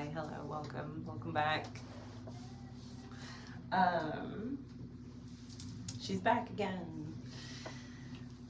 Hi, hello, welcome back. She's back again.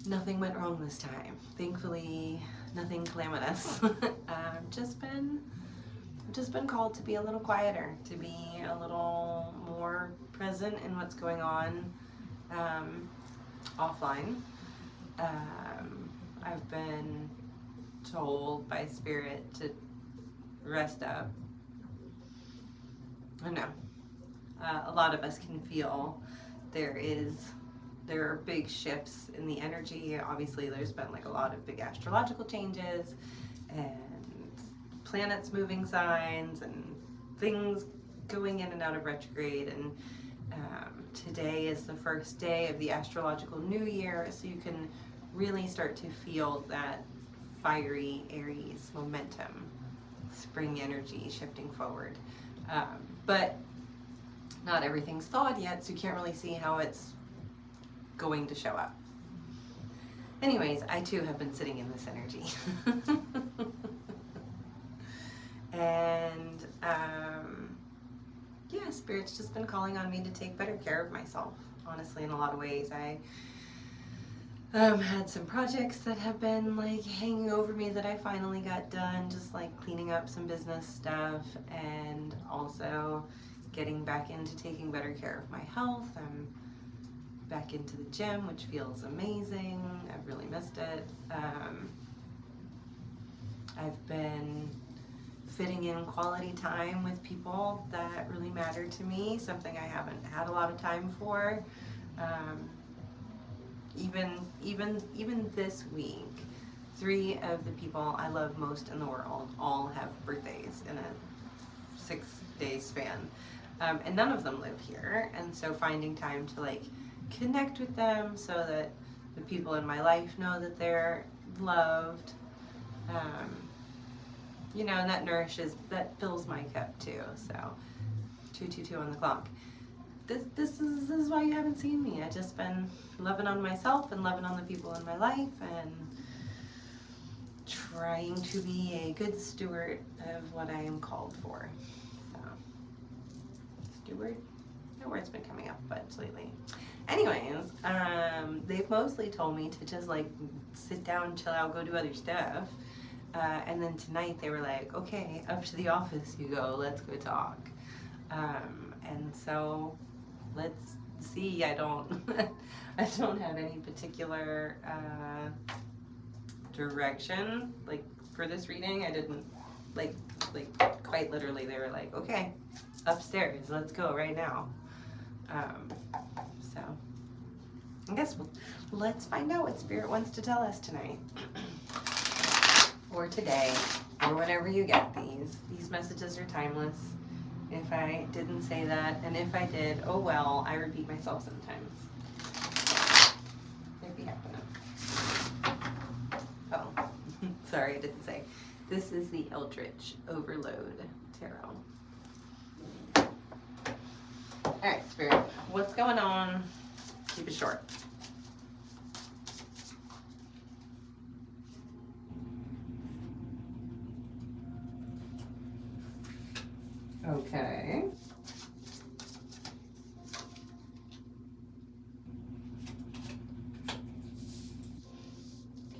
Nothing went wrong this time. Thankfully, nothing calamitous. I've just been called to be a little quieter, to be a little more present in what's going on offline. I've been told by Spirit to rest up. I know. A lot of us can feel there are big shifts in the energy. Obviously, there's been like a lot of big astrological changes and planets moving signs and things going in and out of retrograde. And today is the first day of the astrological new year, so you can really start to feel that fiery Aries momentum, spring energy shifting forward. But not everything's thawed yet, so you can't really see how it's going to show up. Anyways, I too have been sitting in this energy. And yeah, Spirit's just been calling on me to take better care of myself, honestly, in a lot of ways. I had some projects that have been like hanging over me that I finally got done, just like cleaning up some business stuff and also getting back into taking better care of my health. I'm back into the gym, which feels amazing. I've really missed it. I've been fitting in quality time with people that really matter to me, something I haven't had a lot of time for. Even this week, 3 of the people I love most in the world all have birthdays in a 6-day span. And none of them live here, and so finding time to like connect with them so that the people in my life know that they're loved, you know, and that fills my cup too. So 222 on the clock. This is why you haven't seen me. I've just been loving on myself and loving on the people in my life and trying to be a good steward of what I am called for. So, steward? No word's been coming up much lately. Anyways, they've mostly told me to just like sit down, chill out, go do other stuff. And then tonight they were like, okay, up to the office you go, let's go talk. And so let's see. I don't have any particular direction like for this reading. I didn't like quite literally they were like, okay, upstairs, let's go right now. So I guess let's find out what Spirit wants to tell us tonight or today or whenever you get these. These messages are timeless. If I didn't say that, and if I did, oh well, I repeat myself sometimes. It'd be happening. Oh, sorry, I didn't say. This is the Eldritch Overload Tarot. Alright, Spirit, what's going on? Keep it short. Okay.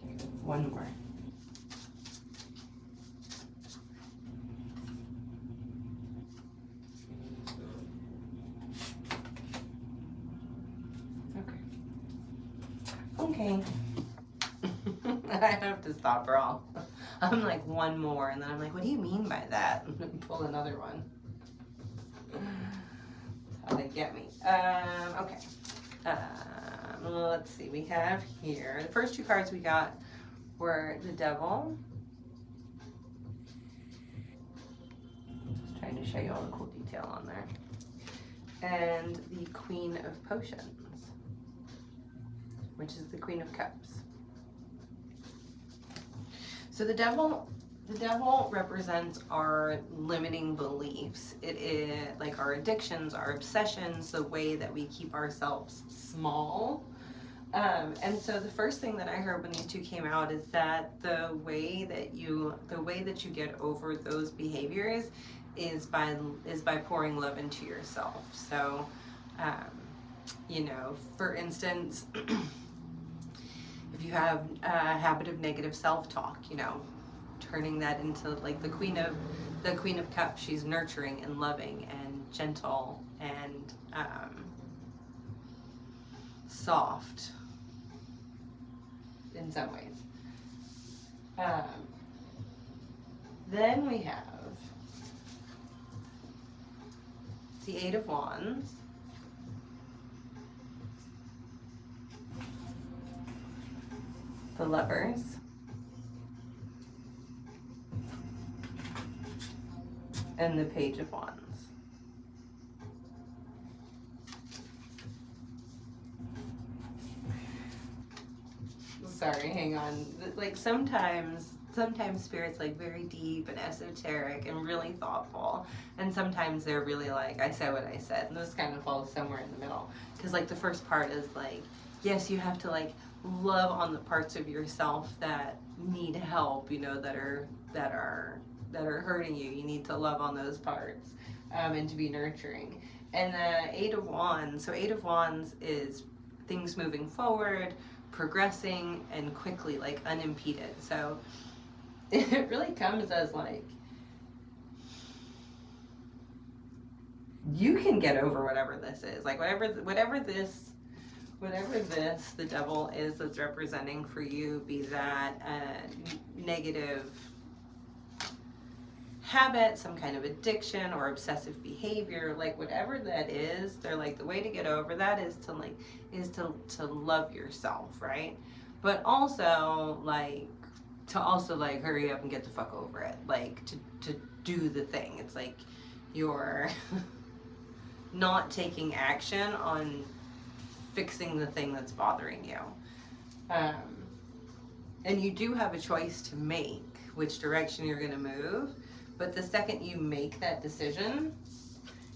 Okay, one more. Okay. I have to stop her all. I'm like one more, and then I'm like, what do you mean by that? And pull another one. That's how they get me. Okay. Let's see. We have here the first 2 cards we got were the Devil. Just trying to show you all the cool detail on there, and the Queen of Potions, which is the Queen of Cups. So the devil represents our limiting beliefs. It is like our addictions, our obsessions, the way that we keep ourselves small. And so the first thing that I heard when these 2 came out is that the way that you get over those behaviors is by pouring love into yourself. So, you know, for instance, if you have a habit of negative self-talk, you know, turning that into like the Queen of Cups. She's nurturing and loving and gentle and soft in some ways. Then we have the Eight of Wands. The Lovers. And the Page of Wands. Sorry, hang on. Like sometimes Spirit's like very deep and esoteric and really thoughtful, and sometimes they're really like, I said what I said, and this kind of falls somewhere in the middle. Because like the first part is like, yes, you have to like love on the parts of yourself that need help, you know, that are hurting you. You need to love on those parts, and to be nurturing. And the Eight of Wands. So Eight of Wands is things moving forward, progressing, and quickly, like unimpeded. So it really comes as like, you can get over whatever this is. Like whatever this the devil is that's representing for you, be that a negative habit, some kind of addiction or obsessive behavior, like whatever that is, they're like, the way to get over that is to love yourself, right? But also like hurry up and get the fuck over it, like to do the thing. It's like you're not taking action on fixing the thing that's bothering you. And you do have a choice to make which direction you're going to move. But the second you make that decision,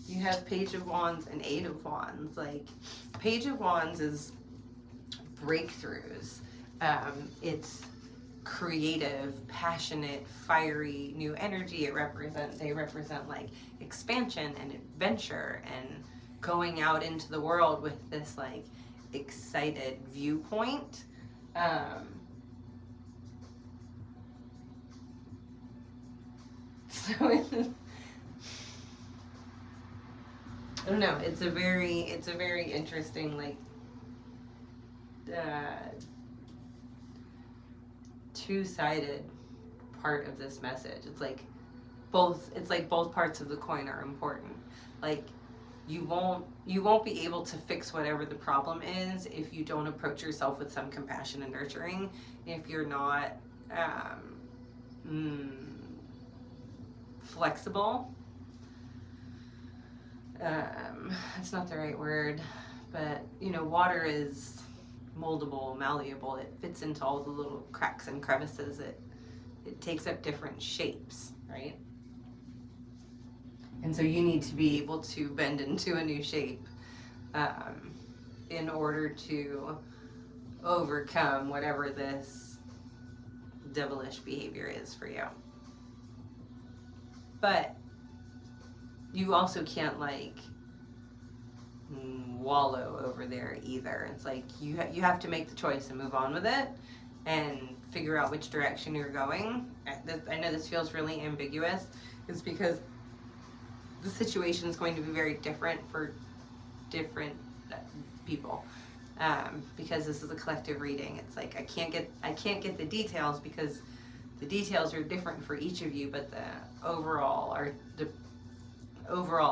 you have Page of Wands and Eight of Wands. Like, Page of Wands is breakthroughs. It's creative, passionate, fiery, new energy. They represent like expansion and adventure and going out into the world with this like excited viewpoint. So I don't know. It's a very interesting like two-sided part of this message. It's like both parts of the coin are important. Like you won't be able to fix whatever the problem is if you don't approach yourself with some compassion and nurturing. If you're not flexible. It's not the right word, but you know, water is moldable, malleable. It fits into all the little cracks and crevices. It takes up different shapes, right? And so you need to be able to bend into a new shape in order to overcome whatever this devilish behavior is for you. But you also can't like wallow over there either. It's like you have to make the choice and move on with it and figure out which direction you're going. I know this feels really ambiguous. It's because the situation is going to be very different for different people. Because this is a collective reading. It's like I can't get the details because the details are different for each of you, but the overall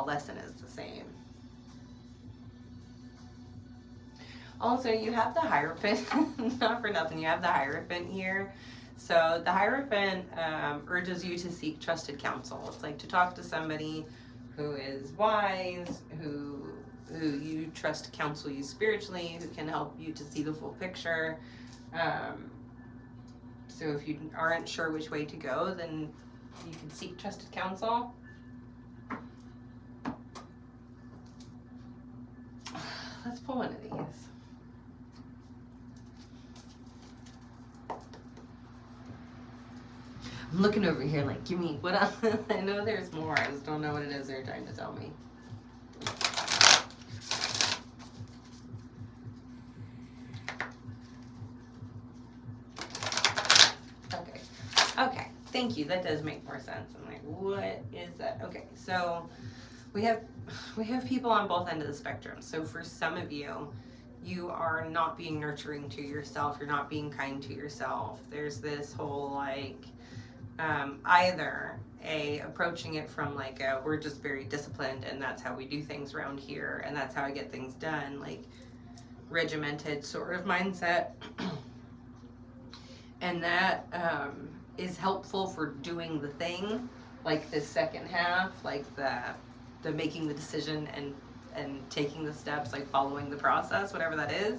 lesson is the same. Also, you have the Hierophant. Not for nothing, you have the Hierophant here. So the Hierophant urges you to seek trusted counsel. It's like to talk to somebody who is wise, who you trust to counsel you spiritually, who can help you to see the full picture. So if you aren't sure which way to go, then you can seek trusted counsel. Let's pull one of these. I'm looking over here like, give me, what else? I know there's more. I just don't know what it is they're trying to tell me. Okay. Okay. Thank you. That does make more sense. I'm like, what is that? Okay. So we have people on both ends of the spectrum. So for some of you, you are not being nurturing to yourself. You're not being kind to yourself. There's this whole like, either approaching it from like we're just very disciplined and that's how we do things around here and that's how I get things done, like regimented sort of mindset. And that is helpful for doing the thing, like the second half, like the making the decision and taking the steps, like following the process, whatever that is.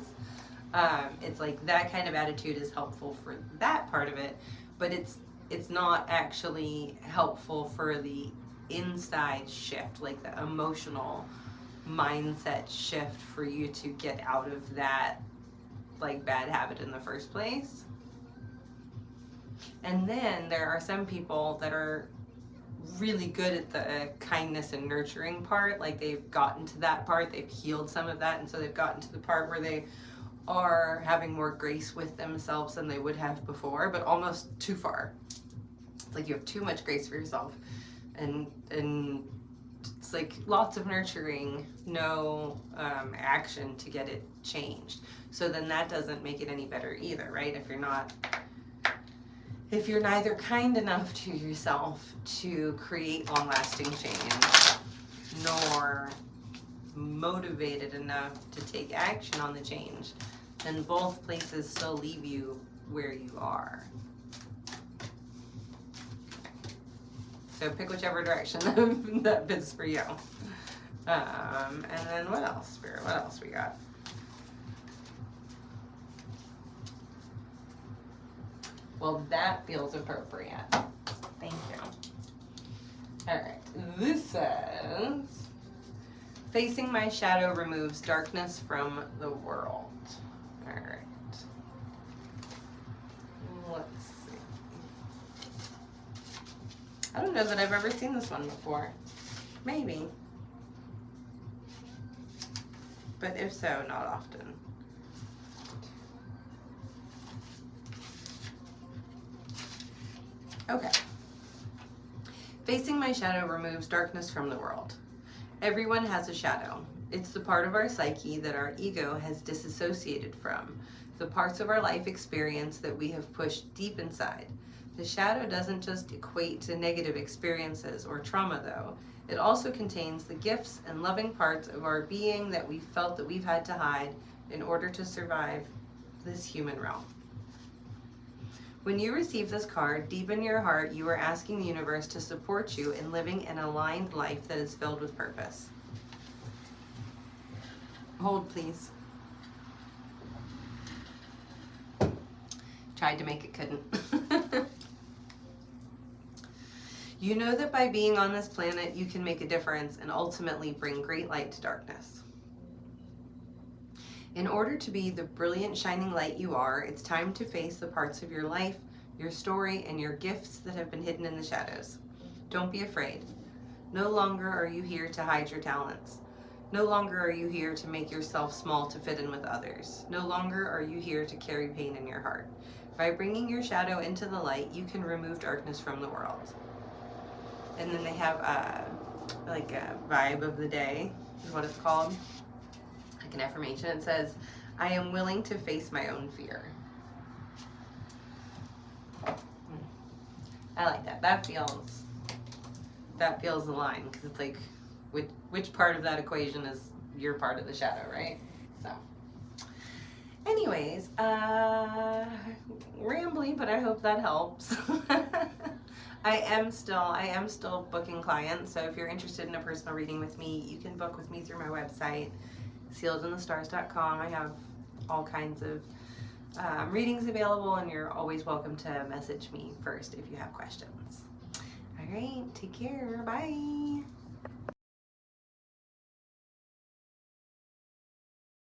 It's like that kind of attitude is helpful for that part of it, but it's not actually helpful for the inside shift, like the emotional mindset shift for you to get out of that like bad habit in the first place. And then there are some people that are really good at the kindness and nurturing part, like they've gotten to that part, they've healed some of that, and so they've gotten to the part where they are having more grace with themselves than they would have before, but almost too far. It's like you have too much grace for yourself, and it's like lots of nurturing, no action to get it changed. So then that doesn't make it any better either, right? If you're neither kind enough to yourself to create long-lasting change, nor motivated enough to take action on the change, then both places still leave you where you are. So pick whichever direction that fits for you. And then what else, Spirit? What else we got? Well, that feels appropriate. Thank you. All right. This says, facing my shadow removes darkness from the world. All right. Let's see. I don't know that I've ever seen this one before. Maybe. But if so, not often. Okay. Facing my shadow removes darkness from the world. Everyone has a shadow. It's the part of our psyche that our ego has disassociated from, the parts of our life experience that we have pushed deep inside. The shadow doesn't just equate to negative experiences or trauma, though. It also contains the gifts and loving parts of our being that we felt that we've had to hide in order to survive this human realm. When you receive this card, deep in your heart, you are asking the universe to support you in living an aligned life that is filled with purpose. Hold, please. Tried to make it, couldn't. You know that by being on this planet, you can make a difference and ultimately bring great light to darkness. In order to be the brilliant, shining light you are, it's time to face the parts of your life, your story, and your gifts that have been hidden in the shadows. Don't be afraid. No longer are you here to hide your talents. No longer are you here to make yourself small to fit in with others. No longer are you here to carry pain in your heart. By bringing your shadow into the light, you can remove darkness from the world. And then they have like a vibe of the day, is what it's called. Like an affirmation. It says, I am willing to face my own fear. I like that. That feels aligned, because it's like, which part of that equation is your part of the shadow, right? So, anyways, rambly, but I hope that helps. I am still booking clients, so if you're interested in a personal reading with me, you can book with me through my website, sealedinthestars.com. I have all kinds of readings available, and you're always welcome to message me first if you have questions. All right, take care. Bye.